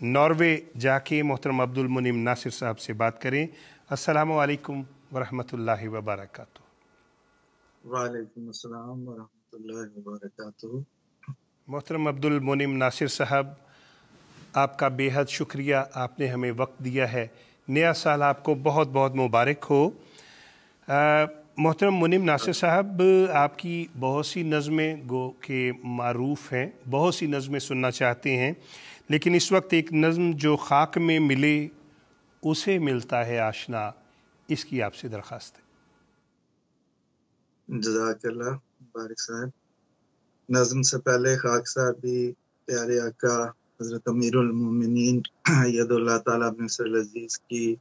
Norway जाके मोहतरम अब्दुल मुनीम नासिर साहब से बात करें। अस्सलामु अलैकुम वरहमतुल्लाहि वबरकातुहू। वालेकुम अस्सलाम वरहमतुल्लाहि वबरकातुहू। मोहतरम अब्दुल मुनीम नासिर साहब, आपका बेहद शुक्रिया, आपने हमें वक्त दिया है। नया साल आपको बहुत बहुत मुबारक हो। मोहतरम मुनीम नासिर साहब, आपकी बहुत सी नज़में गो के मारूफ़ हैं, बहुत सी नज़में सुनना चाहते हैं, लेकिन इस वक्त एक नज़म जो खाक में मिले उसे मिलता है आशना, इसकी आपसे दरख्वास्त है। जज़ाकल्लाह बारिक साहब। नज़म से पहले खाक साहब भी प्यारे आका हज़रत अमीरुल मोमिनीन अय्यदुल्लाह ताला बिनसर अज़ीज़ की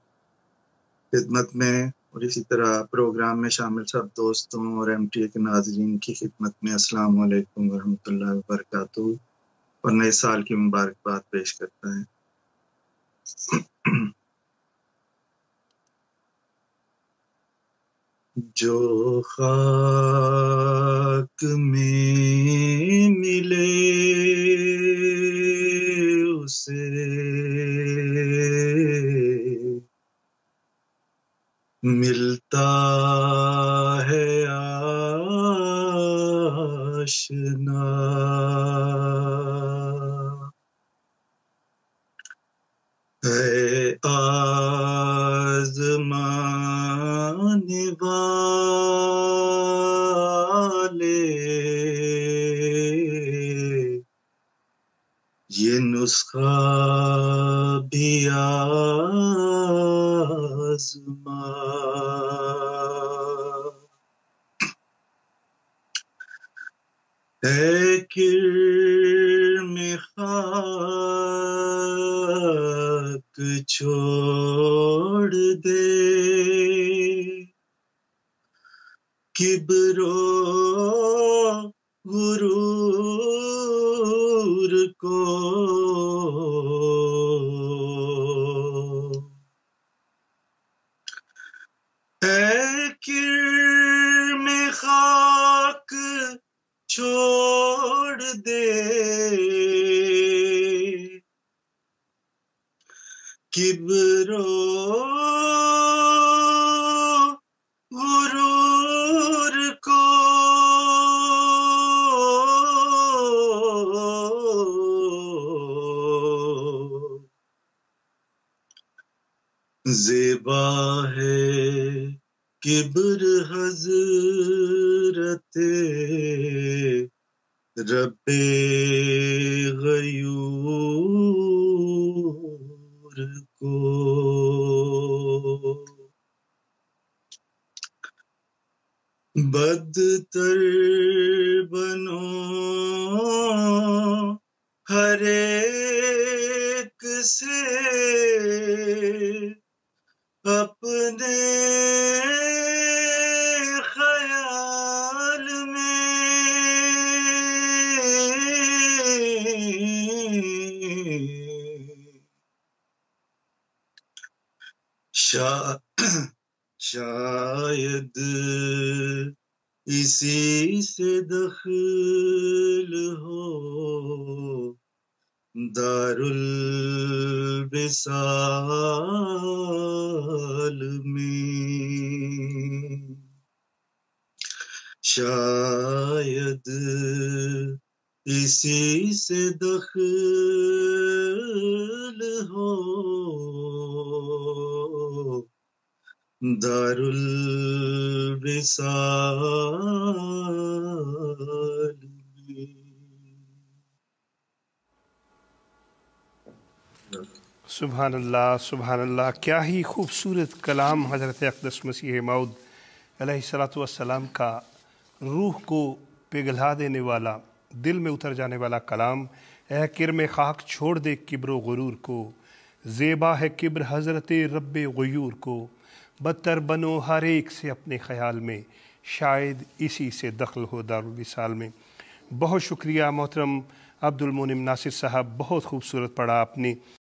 खिदमत में और इसी तरह प्रोग्राम में शामिल सब दोस्तों और MTA के नाज़रीन की खिदमत में अस्सलाम वालेकुम वरहमतुल्लाहि वबरकातुहू और नए साल की मुबारकबाद पेश करता है। जो खाक में मिले उसे मिलता है आशना। है आज़माने वाले ये नुस्खा भी आज़मा। है किरमे खाक छोड़ दे किब्रो गुरूर को। है किरमे खाक छोड़ दे किब्रो गुरूर को। ज़ेबा है किब्र हज़रते रब्बे गयूर को। बदतर बनो हर एक से अपने ख्याल में। शायद इसी से दखल हो दारुल विसाल में। शायद इसी से दखल हो दारुल विसाल में। सुभान अल्लाह, सुभान अल्लाह। क्या ही खूबसूरत कलाम हज़रत अक़दस मसीह मौद अलैहिस्सलातु वस्सलाम का, रूह को पिघला देने वाला, दिल में उतर जाने वाला कलाम। ऐ किरम खाक छोड़ दे किब्र गुरूर को, ज़ेबा है किब्र हज़रत रब्बे गयूर को। बदतर बनो हर एक से अपने ख़याल में, शायद इसी से दखल हो दारुल विसाल में। बहुत शुक्रिया मोहतरम अब्दुल मुनीम नासिर साहब, बहुत खूबसूरत पढ़ा आपने।